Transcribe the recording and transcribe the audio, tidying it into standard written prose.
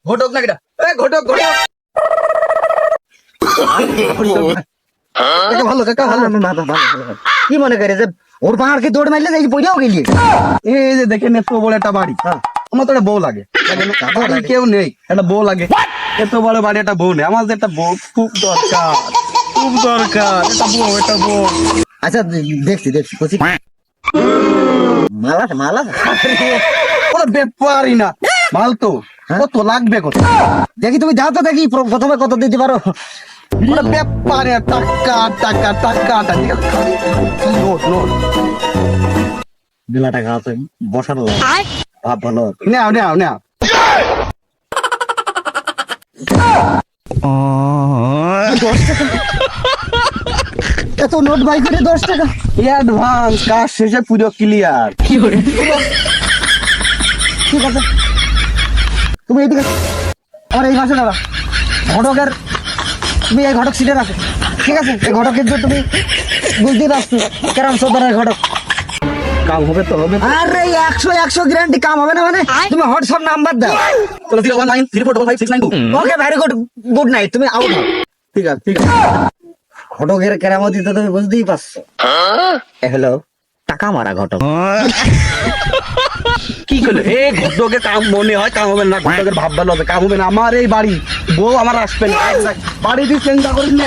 ঘটক না কেটা ঘটক ঘটক ভালো কাকা ভালো কি মনে করে যে ওর পাহাড় কি দৌড় মারলে এই পয়সাও গেলি? এই যে দেখেন এত বড় একটা বাড়ি, আমার তো একটা বউ লাগে, বাড়ি কেউ নেই, একটা বউ লাগে। এত বড় বাড়ি একটা বউ নেই, আমার যে একটা বউ খুব দরকার, খুব দরকার। এটা বউ আচ্ছা দেখছি বুঝছি। মালা মালা কোনো ব্যাপারই না, মাল তো কত লাগবে কত দেখি, তুমি যাও তো দেখি প্রথমে কত দিতে পারো। কোনো ব্যাপারে টাকা টাকা টাকা টাকা নোট নোট দিলা টাকা আছে বসানো ভাব ভালো। নাও নাও নাও এত নোট বাই করে 10 টাকা অ্যাডভান্স, কাজ শেষে পুরো ক্লিয়ার। ঠিক আছে, তুমি এইদিকে আমার এই পাশে দাঁড়া। ঘটকের তুমি এই ঘটক সিটে রাখো, ঠিক আছে? এই ঘটকের যে তুমি বুঝতে পারছো কেরম সদরের ঘটক কাম হবে তো হবে। আরে 100 গ্যারান্টি কাম হবে না মানে? তুমি হোয়াটসঅ্যাপ নাম্বার দাও। চলো 01934555692। ওকে ভেরি গুড নাইট, তুমি আউট হও। ঠিক আছে ঠিক আছে। ঘটকের কেরামতি তো তুমি বুঝতেই পারছো। হ্যালো, টাকা মারা ঘটক। কি করলো ঘটকের কাম মনে হয় কাম হবে না, ঘটকের ভাব ভালো হবে, কাম হবে না। আমার এই বাড়ি বউ আমার আসবে না, বাড়ি দিয়ে চিন্তা করিস না।